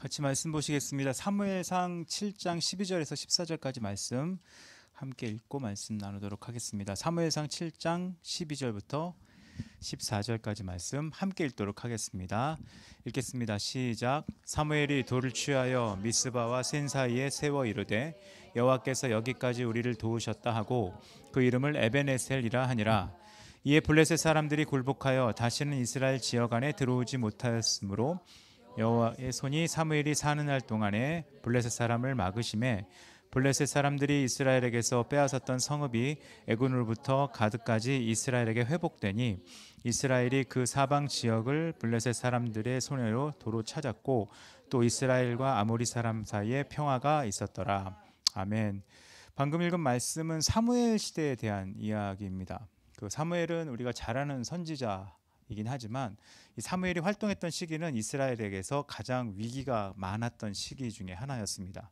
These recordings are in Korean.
같이 말씀 보시겠습니다. 사무엘상 7장 12절에서 14절까지 말씀 함께 읽고 말씀 나누도록 하겠습니다. 사무엘상 7장 12절부터 14절까지 말씀 함께 읽도록 하겠습니다. 읽겠습니다. 시작. 사무엘이 돌을 취하여 미스바와 센 사이에 세워 이르되 여호와께서 여기까지 우리를 도우셨다 하고 그 이름을 에벤에셀이라 하니라. 이에 블레셋 사람들이 굴복하여 다시는 이스라엘 지역 안에 들어오지 못하였으므로 여호와의 손이 사무엘이 사는 날 동안에 블레셋 사람을 막으심에 블레셋 사람들이 이스라엘에게서 빼앗았던 성읍이 에군으로부터 가드까지 이스라엘에게 회복되니 이스라엘이 그 사방 지역을 블레셋 사람들의 손으로 도로 찾았고 또 이스라엘과 아모리 사람 사이에 평화가 있었더라. 아멘. 방금 읽은 말씀은 사무엘 시대에 대한 이야기입니다. 그 사무엘은 우리가 잘 아는 선지자이긴 하지만 이 사무엘이 활동했던 시기는 이스라엘에게서 가장 위기가 많았던 시기 중에 하나였습니다.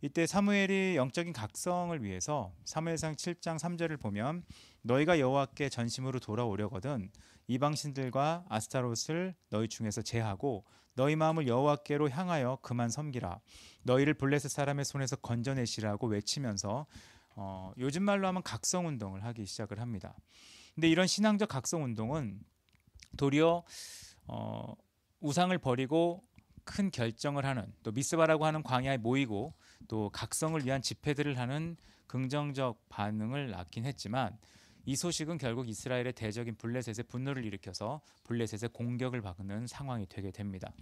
이때 사무엘이 영적인 각성을 위해서 사무엘상 7장 3절을 보면 너희가 여호와께 전심으로 돌아오려거든 이방신들과 아스타롯을 너희 중에서 제하고 너희 마음을 여호와께로 향하여 그만 섬기라. 너희를 블레셋 사람의 손에서 건져내시라고 외치면서 요즘 말로 하면 각성운동을 하기 시작을 합니다. 근데 이런 신앙적 각성운동은 도리어 우상을 버리고 큰 결정을 하는, 또 미스바라고 하는 광야에 모이고 또 각성을 위한 집회들을 하는 긍정적 반응을 낳긴 했지만 이 소식은 결국 이스라엘의 대적인 블레셋의 분노를 일으켜서 블레셋의 공격을 받는 상황이 되게 됩니다.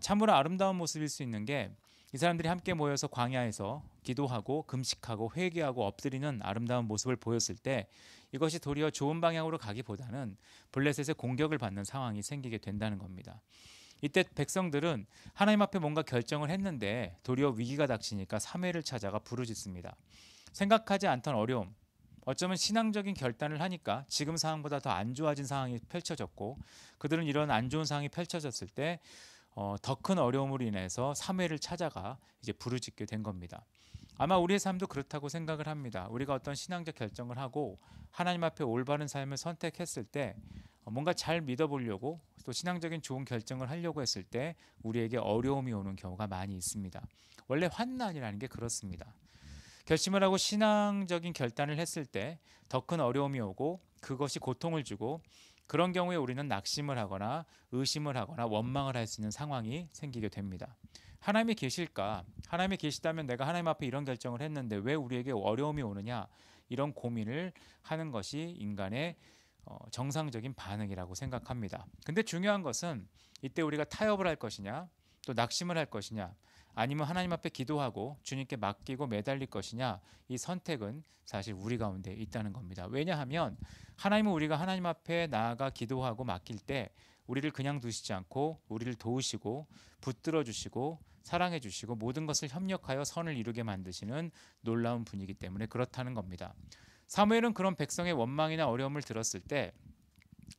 참으로 아름다운 모습일 수 있는 게 이 사람들이 함께 모여서 광야에서 기도하고 금식하고 회개하고 엎드리는 아름다운 모습을 보였을 때 이것이 도리어 좋은 방향으로 가기보다는 블레셋의 공격을 받는 상황이 생기게 된다는 겁니다. 이때 백성들은 하나님 앞에 뭔가 결정을 했는데 도리어 위기가 닥치니까 사무엘을 찾아가 부르짖습니다. 생각하지 않던 어려움, 어쩌면 신앙적인 결단을 하니까 지금 상황보다 더 안 좋아진 상황이 펼쳐졌고 그들은 이런 안 좋은 상황이 펼쳐졌을 때 더 큰 어려움으로 인해서 사무엘을 찾아가 이제 부르짖게 된 겁니다. 아마 우리의 삶도 그렇다고 생각을 합니다. 우리가 어떤 신앙적 결정을 하고 하나님 앞에 올바른 삶을 선택했을 때 뭔가 잘 믿어보려고 또 신앙적인 좋은 결정을 하려고 했을 때 우리에게 어려움이 오는 경우가 많이 있습니다. 원래 환난이라는 게 그렇습니다. 결심을 하고 신앙적인 결단을 했을 때 더 큰 어려움이 오고 그것이 고통을 주고 그런 경우에 우리는 낙심을 하거나 의심을 하거나 원망을 할 수 있는 상황이 생기게 됩니다. 하나님이 계실까? 하나님이 계시다면 내가 하나님 앞에 이런 결정을 했는데 왜 우리에게 어려움이 오느냐? 이런 고민을 하는 것이 인간의 정상적인 반응이라고 생각합니다. 근데 중요한 것은 이때 우리가 타협을 할 것이냐 또 낙심을 할 것이냐 아니면 하나님 앞에 기도하고 주님께 맡기고 매달릴 것이냐 이 선택은 사실 우리 가운데 있다는 겁니다. 왜냐하면 하나님은 우리가 하나님 앞에 나아가 기도하고 맡길 때 우리를 그냥 두시지 않고 우리를 도우시고 붙들어 주시고 사랑해 주시고 모든 것을 협력하여 선을 이루게 만드시는 놀라운 분이기 때문에 그렇다는 겁니다. 사무엘은 그런 백성의 원망이나 어려움을 들었을 때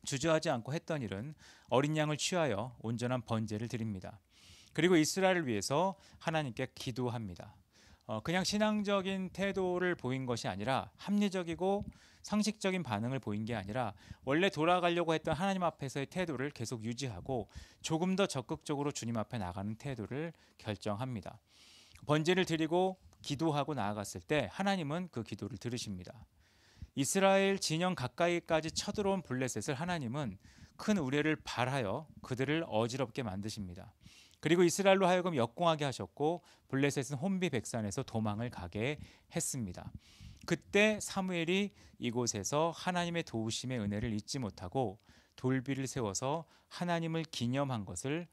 주저하지 않고 했던 일은 어린 양을 취하여 온전한 번제를 드립니다. 그리고 이스라엘을 위해서 하나님께 기도합니다. 그냥 신앙적인 태도를 보인 것이 아니라 합리적이고 상식적인 반응을 보인 게 아니라 원래 돌아가려고 했던 하나님 앞에서의 태도를 계속 유지하고 조금 더 적극적으로 주님 앞에 나가는 태도를 결정합니다. 번제를 드리고 기도하고 나아갔을 때 하나님은 그 기도를 들으십니다. 이스라엘 진영 가까이까지 쳐들어온 블레셋을 하나님은 큰 우레를 발하여 그들을 어지럽게 만드십니다. 그리고 이스라엘로 하여금 역공하게 하셨고 블레셋은 혼비백산에서 도망을 가게 했습니다. 그때 사무엘이 이곳에서 하나님의 도우심의 은혜를 잊지 못하고 돌비를 세워서 하나님을 기념한 것을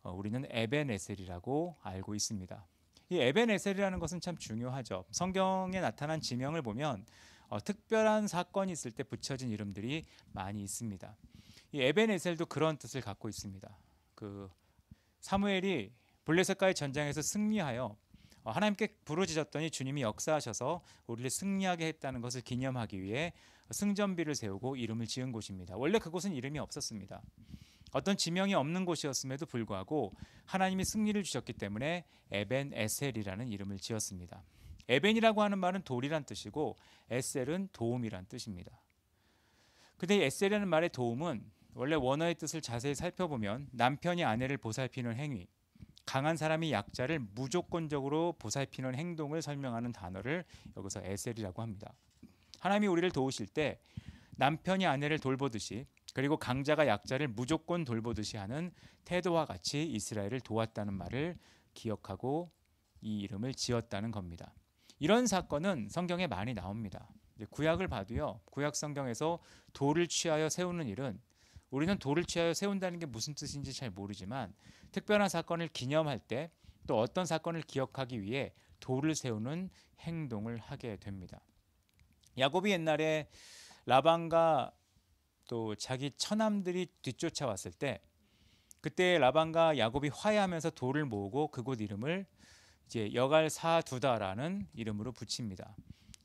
우리는 에벤에셀이라고 알고 있습니다. 이 에벤에셀이라는 것은 참 중요하죠. 성경에 나타난 지명을 보면 특별한 사건이 있을 때 붙여진 이름들이 많이 있습니다. 이 에벤에셀도 그런 뜻을 갖고 있습니다. 사무엘이 블레셋과의 전쟁에서 승리하여 하나님께 부르짖었더니 주님이 역사하셔서 우리를 승리하게 했다는 것을 기념하기 위해 승전비를 세우고 이름을 지은 곳입니다. 원래 그곳은 이름이 없었습니다. 어떤 지명이 없는 곳이었음에도 불구하고 하나님이 승리를 주셨기 때문에 에벤에셀이라는 이름을 지었습니다. 에벤이라고 하는 말은 돌이란 뜻이고 에셀은 도움이란 뜻입니다. 근데 에셀이라는 말의 도움은 원래 원어의 뜻을 자세히 살펴보면 남편이 아내를 보살피는 행위, 강한 사람이 약자를 무조건적으로 보살피는 행동을 설명하는 단어를 여기서 에셀이라고 합니다. 하나님이 우리를 도우실 때 남편이 아내를 돌보듯이, 그리고 강자가 약자를 무조건 돌보듯이 하는 태도와 같이 이스라엘을 도왔다는 말을 기억하고 이 이름을 지었다는 겁니다. 이런 사건은 성경에 많이 나옵니다. 구약을 봐도요, 구약 성경에서 돌을 취하여 세우는 일은, 우리는 돌을 취하여 세운다는 게 무슨 뜻인지 잘 모르지만 특별한 사건을 기념할 때, 또 어떤 사건을 기억하기 위해 돌을 세우는 행동을 하게 됩니다. 야곱이 옛날에 라반과 또 자기 처남들이 뒤쫓아왔을 때, 그때 라반과 야곱이 화해하면서 돌을 모으고 그곳 이름을 이제 여갈사두다라는 이름으로 붙입니다.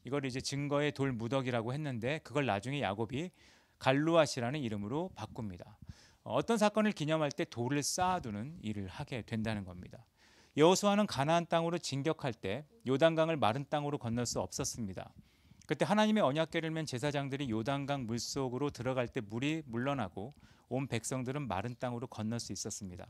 이걸 이제 증거의 돌 무더기라고 했는데, 그걸 나중에 야곱이 갈루앗이라는 이름으로 바꿉니다. 어떤 사건을 기념할 때 돌을 쌓아두는 일을 하게 된다는 겁니다. 여호수아는 가나안 땅으로 진격할 때 요단강을 마른 땅으로 건널 수 없었습니다. 그때 하나님의 언약궤를 맨 제사장들이 요단강 물속으로 들어갈 때 물이 물러나고 온 백성들은 마른 땅으로 건널 수 있었습니다.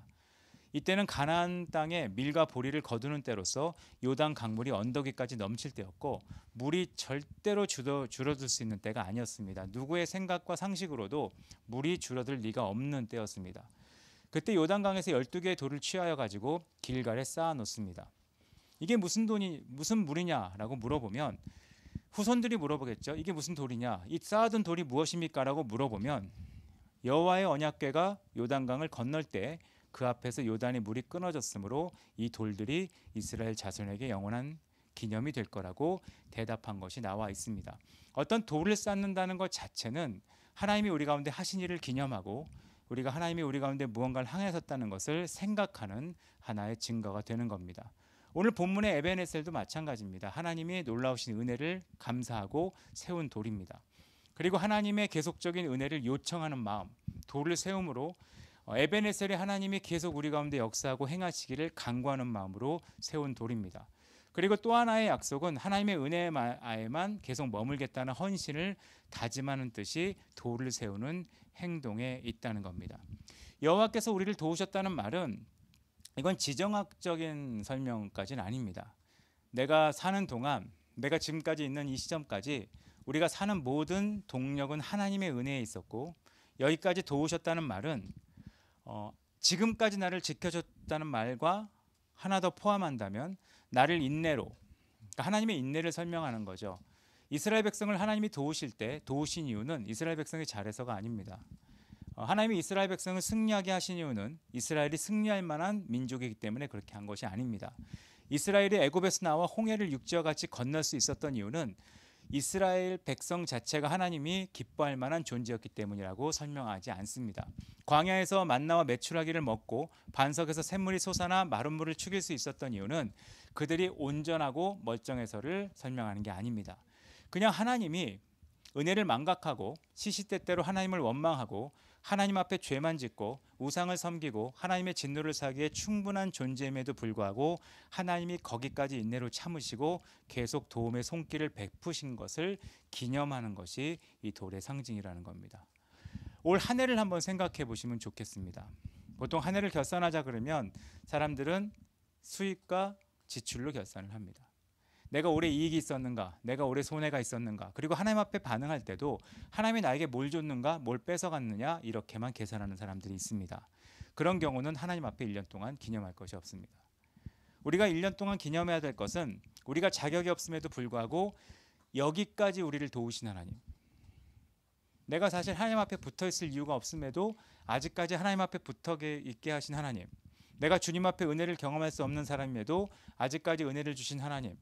이때는 가나안 땅에 밀과 보리를 거두는 때로서 요단 강물이 언덕 위까지 넘칠 때였고, 물이 절대로 줄어들 수 있는 때가 아니었습니다. 누구의 생각과 상식으로도 물이 줄어들 리가 없는 때였습니다. 그때 요단강에서 12개의 돌을 취하여 가지고 길갈에 쌓아 놓습니다. 이게 무슨 물이냐라고 물어보면 후손들이 물어보겠죠. 이게 무슨 돌이냐? 이 쌓아둔 돌이 무엇입니까? 라고 물어보면 여호와의 언약궤가 요단강을 건널 때 그 앞에서 요단의 물이 끊어졌으므로 이 돌들이 이스라엘 자손에게 영원한 기념이 될 거라고 대답한 것이 나와 있습니다. 어떤 돌을 쌓는다는 것 자체는 하나님이 우리 가운데 하신 일을 기념하고, 우리가 하나님이 우리 가운데 무언가를 항해하셨다는 것을 생각하는 하나의 증거가 되는 겁니다. 오늘 본문의 에벤에셀도 마찬가지입니다. 하나님이 놀라우신 은혜를 감사하고 세운 돌입니다. 그리고 하나님의 계속적인 은혜를 요청하는 마음, 돌을 세움으로 에벤에셀이 하나님이 계속 우리 가운데 역사하고 행하시기를 간구하는 마음으로 세운 돌입니다. 그리고 또 하나의 약속은 하나님의 은혜에만 계속 머물겠다는 헌신을 다짐하는 뜻이 돌을 세우는 행동에 있다는 겁니다. 여호와께서 우리를 도우셨다는 말은, 이건 지정학적인 설명까지는 아닙니다. 내가 사는 동안, 내가 지금까지 있는 이 시점까지 우리가 사는 모든 동력은 하나님의 은혜에 있었고, 여기까지 도우셨다는 말은 지금까지 나를 지켜줬다는 말과 하나 더 포함한다면 나를 인내로, 그러니까 하나님의 인내를 설명하는 거죠. 이스라엘 백성을 하나님이 도우실 때 도우신 이유는 이스라엘 백성이 잘해서가 아닙니다. 하나님이 이스라엘 백성을 승리하게 하신 이유는 이스라엘이 승리할 만한 민족이기 때문에 그렇게 한 것이 아닙니다. 이스라엘이 애굽에서 나와 홍해를 육지와 같이 건널 수 있었던 이유는 이스라엘 백성 자체가 하나님이 기뻐할 만한 존재였기 때문이라고 설명하지 않습니다. 광야에서 만나와 메추라기를 먹고 반석에서 샘물이 솟아나 마른 물을 죽일 수 있었던 이유는 그들이 온전하고 멀쩡해서를 설명하는 게 아닙니다. 그냥 하나님이 은혜를 망각하고 시시때때로 하나님을 원망하고 하나님 앞에 죄만 짓고 우상을 섬기고 하나님의 진노를 사기에 충분한 존재임에도 불구하고 하나님이 거기까지 인내로 참으시고 계속 도움의 손길을 베푸신 것을 기념하는 것이 이 돌의 상징이라는 겁니다. 올 한 해를 한번 생각해 보시면 좋겠습니다. 보통 한 해를 결산하자 그러면 사람들은 수입과 지출로 결산을 합니다. 내가 올해 이익이 있었는가, 내가 올해 손해가 있었는가, 그리고 하나님 앞에 반응할 때도 하나님이 나에게 뭘 줬는가, 뭘 뺏어갔느냐, 이렇게만 계산하는 사람들이 있습니다. 그런 경우는 하나님 앞에 1년 동안 기념할 것이 없습니다. 우리가 1년 동안 기념해야 될 것은 우리가 자격이 없음에도 불구하고 여기까지 우리를 도우신 하나님, 내가 사실 하나님 앞에 붙어있을 이유가 없음에도 아직까지 하나님 앞에 붙어 있게 하신 하나님, 내가 주님 앞에 은혜를 경험할 수 없는 사람임에도 아직까지 은혜를 주신 하나님,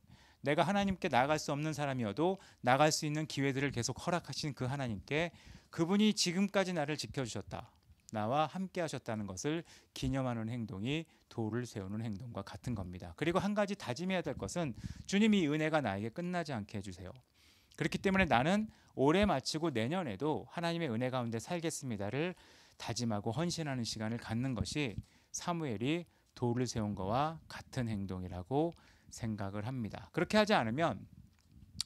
내가 하나님께 나아갈 수 없는 사람이어도 나갈 수 있는 기회들을 계속 허락하신 그 하나님께, 그분이 지금까지 나를 지켜주셨다, 나와 함께 하셨다는 것을 기념하는 행동이 돌을 세우는 행동과 같은 겁니다. 그리고 한 가지 다짐해야 될 것은 주님이 은혜가 나에게 끝나지 않게 해주세요. 그렇기 때문에 나는 올해 마치고 내년에도 하나님의 은혜 가운데 살겠습니다를 다짐하고 헌신하는 시간을 갖는 것이 사무엘이 돌을 세운 것과 같은 행동이라고 생각을 합니다. 그렇게 하지 않으면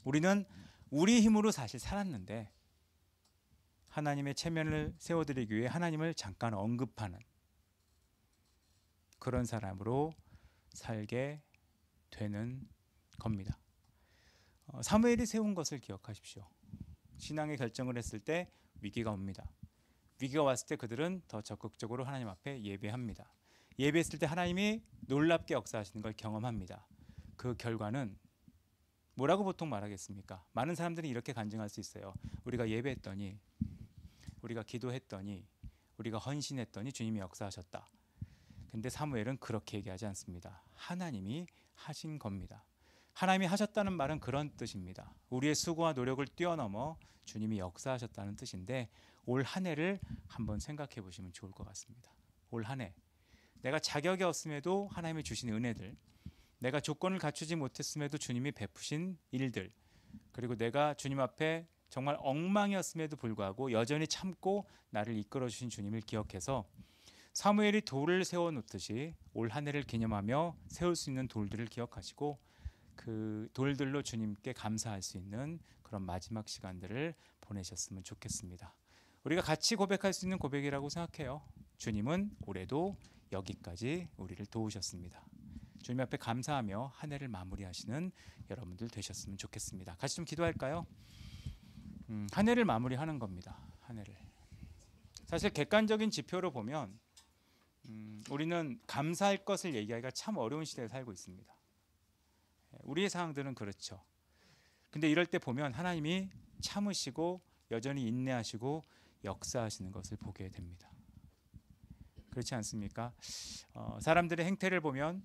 우리는 우리 힘으로 사실 살았는데 하나님의 체면을 세워드리기 위해 하나님을 잠깐 언급하는 그런 사람으로 살게 되는 겁니다. 사무엘이 세운 것을 기억하십시오. 신앙의 결정을 했을 때 위기가 옵니다. 위기가 왔을 때 그들은 더 적극적으로 하나님 앞에 예배합니다. 예배했을 때 하나님이 놀랍게 역사하시는 걸 경험합니다. 그 결과는 뭐라고 보통 말하겠습니까? 많은 사람들이 이렇게 간증할 수 있어요. 우리가 예배했더니, 우리가 기도했더니, 우리가 헌신했더니 주님이 역사하셨다. 근데 사무엘은 그렇게 얘기하지 않습니다. 하나님이 하신 겁니다. 하나님이 하셨다는 말은 그런 뜻입니다. 우리의 수고와 노력을 뛰어넘어 주님이 역사하셨다는 뜻인데, 올 한 해를 한번 생각해 보시면 좋을 것 같습니다. 올 한 해 내가 자격이 없음에도 하나님이 주신 은혜들, 내가 조건을 갖추지 못했음에도 주님이 베푸신 일들, 그리고 내가 주님 앞에 정말 엉망이었음에도 불구하고 여전히 참고 나를 이끌어 주신 주님을 기억해서 사무엘이 돌을 세워 놓듯이 올 한 해를 기념하며 세울 수 있는 돌들을 기억하시고 그 돌들로 주님께 감사할 수 있는 그런 마지막 시간들을 보내셨으면 좋겠습니다. 우리가 같이 고백할 수 있는 고백이라고 생각해요. 주님은 올해도 여기까지 우리를 도우셨습니다. 주님 앞에 감사하며 한 해를 마무리하시는 여러분들 되셨으면 좋겠습니다. 같이 좀 기도할까요? 한 해를 마무리하는 겁니다. 한 해를. 사실 객관적인 지표로 보면 우리는 감사할 것을 얘기하기가 참 어려운 시대에 살고 있습니다. 우리의 상황들은 그렇죠. 근데 이럴 때 보면 하나님이 참으시고 여전히 인내하시고 역사하시는 것을 보게 됩니다. 그렇지 않습니까? 사람들의 행태를 보면,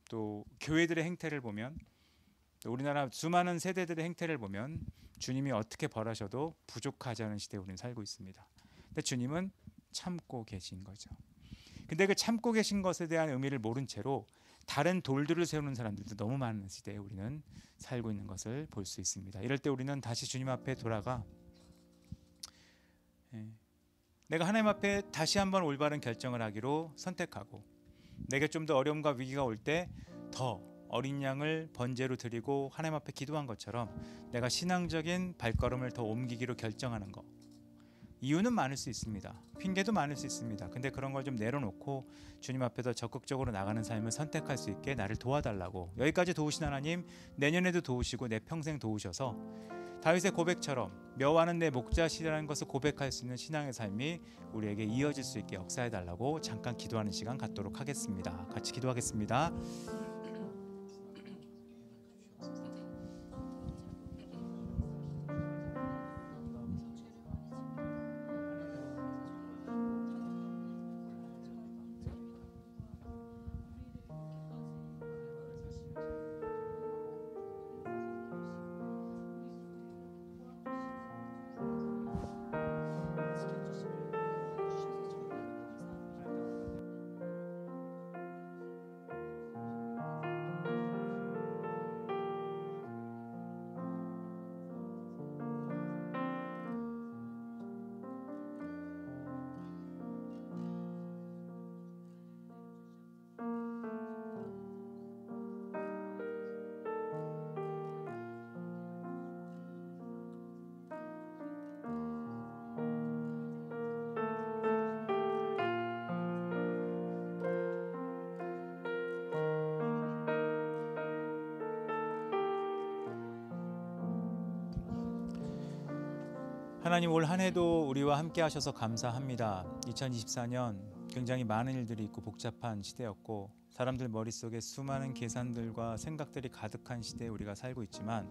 또 교회들의 행태를 보면, 또 우리나라 수많은 세대들의 행태를 보면 주님이 어떻게 벌하셔도 부족하지 않은 시대에 우리는 살고 있습니다. 근데 주님은 참고 계신 거죠. 근데 그 참고 계신 것에 대한 의미를 모른 채로 다른 돌들을 세우는 사람들도 너무 많은 시대에 우리는 살고 있는 것을 볼 수 있습니다. 이럴 때 우리는 다시 주님 앞에 돌아가 내가 하나님 앞에 다시 한번 올바른 결정을 하기로 선택하고, 내게 좀 더 어려움과 위기가 올 때 더 어린 양을 번제로 드리고 하나님 앞에 기도한 것처럼 내가 신앙적인 발걸음을 더 옮기기로 결정하는 것. 이유는 많을 수 있습니다. 핑계도 많을 수 있습니다. 근데 그런 걸 좀 내려놓고 주님 앞에 더 적극적으로 나가는 삶을 선택할 수 있게 나를 도와달라고, 여기까지 도우신 하나님 내년에도 도우시고 내 평생 도우셔서 다윗의 고백처럼 여호와는 내 목자시라는 것을 고백할 수 있는 신앙의 삶이 우리에게 이어질 수 있게 역사해달라고 잠깐 기도하는 시간 갖도록 하겠습니다. 같이 기도하겠습니다. 하나님, 올 한 해도 우리와 함께 하셔서 감사합니다. 2024년 굉장히 많은 일들이 있고 복잡한 시대였고, 사람들 머릿속에 수많은 계산들과 생각들이 가득한 시대에 우리가 살고 있지만,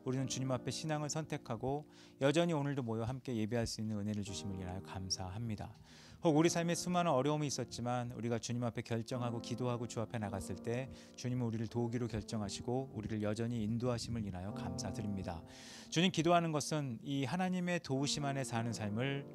우리는 주님 앞에 신앙을 선택하고 여전히 오늘도 모여 함께 예배할 수 있는 은혜를 주심을 인하여 감사합니다. 혹 우리 삶에 수많은 어려움이 있었지만 우리가 주님 앞에 결정하고 기도하고 주 앞에 나갔을 때 주님은 우리를 도우기로 결정하시고 우리를 여전히 인도하심을 인하여 감사드립니다. 주님, 기도하는 것은 이 하나님의 도우심 안에 사는 삶을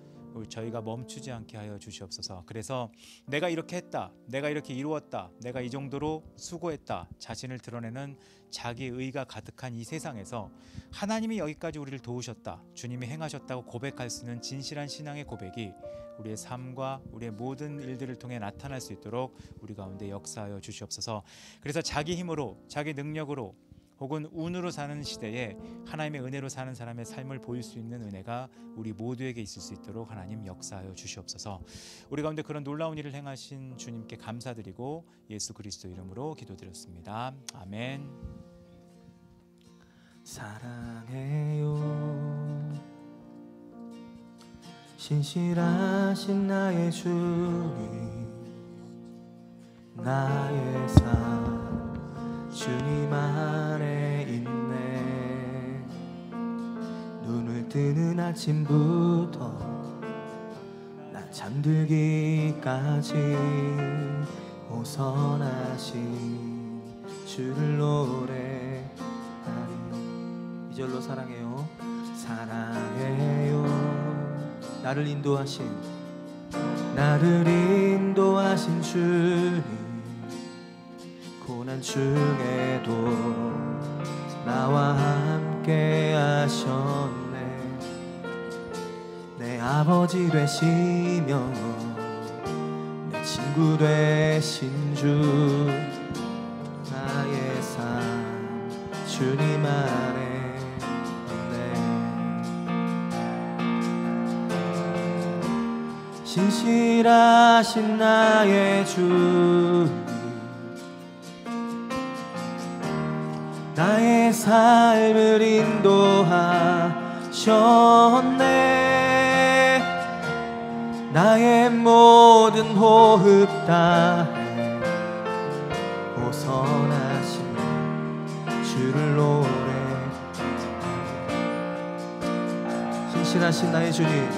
저희가 멈추지 않게 하여 주시옵소서. 그래서 내가 이렇게 했다, 내가 이렇게 이루었다, 내가 이 정도로 수고했다, 자신을 드러내는 자기의가 가득한 이 세상에서 하나님이 여기까지 우리를 도우셨다, 주님이 행하셨다고 고백할 수 있는 진실한 신앙의 고백이 우리의 삶과 우리의 모든 일들을 통해 나타날 수 있도록 우리 가운데 역사하여 주시옵소서. 그래서 자기 힘으로, 자기 능력으로 혹은 운으로 사는 시대에 하나님의 은혜로 사는 사람의 삶을 보일 수 있는 은혜가 우리 모두에게 있을 수 있도록 하나님 역사하여 주시옵소서. 우리 가운데 그런 놀라운 일을 행하신 주님께 감사드리고 예수 그리스도 이름으로 기도드렸습니다. 아멘. 사랑해요 신실하신 나의 주님, 나의 삶 주님 안에 있네. 눈을 뜨는 아침부터 나 잠들기까지 호선하신 주를 노래하리. 2절로 사랑해요. 사랑해요 나를 인도하신 주님, 고난 중에도 나와 함께 하셨네. 내 아버지 되시며 내 친구 되신 주, 나의 삶 주님 안에 신실하신 나의 주님, 나의 삶을 인도하셨네. 나의 모든 호흡 다해 호선하신 주를 노래하리. 신실하신 나의 주님,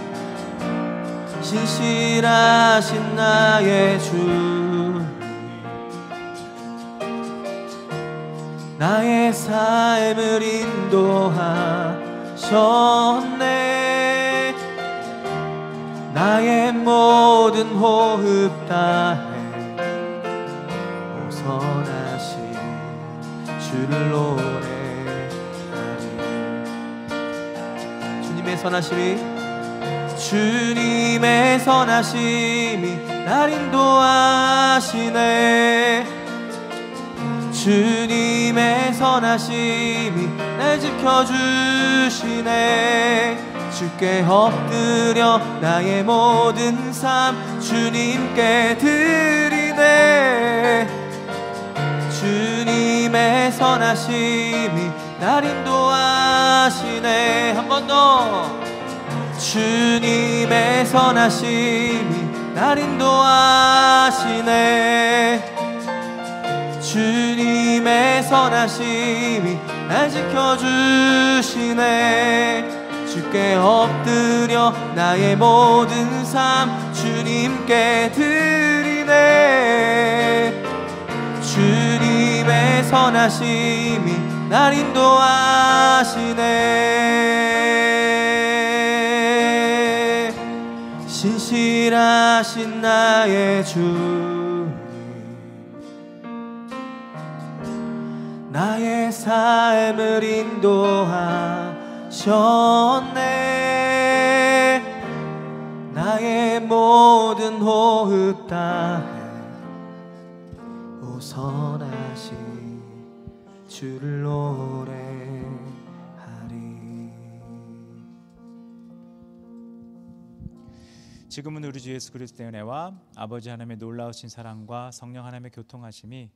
신실하신 나의 주, 나의 삶을 인도하셨네. 나의 모든 호흡 다해 호선하신 주를 노래하리. 주님의 선하심이 주님의 선하심이 날 인도하시네. 주님의 선하심이 날 지켜주시네. 주께 엎드려 나의 모든 삶 주님께 드리네. 주님의 선하심이 날 인도하시네. 한 번 더. 주님의 선하심이 날 인도하시네. 주님의 선하심이 날 지켜주시네. 주께 엎드려 나의 모든 삶 주님께 드리네. 주님의 선하심이 날 인도하시네. 신실하신 나의 주님, 나의 삶을 인도하셨네. 나의 모든 호흡 다해 호선하신 주를 노래하리. 지금은 우리 주 예수 그리스도의 은혜와 아버지 하나님의 놀라우신 사랑과 성령 하나님의 교통하심이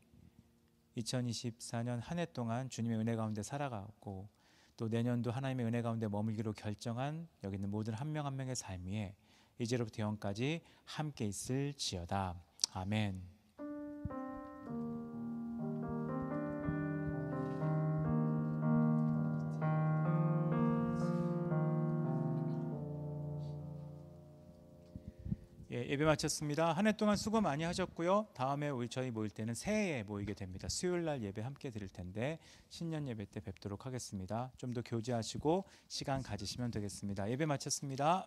2024년 한 해 동안 주님의 은혜 가운데 살아가고 또 내년도 하나님의 은혜 가운데 머물기로 결정한 여기 있는 모든 한 명 한 명의 삶 위에 이제로부터 영원까지 함께 있을지어다. 아멘. 예배 마쳤습니다. 한 해 동안 수고 많이 하셨고요. 다음에 저희 모일 때는 새해에 모이게 됩니다. 수요일 날 예배 함께 드릴 텐데 신년 예배 때 뵙도록 하겠습니다. 좀 더 교제하시고 시간 가지시면 되겠습니다. 예배 마쳤습니다.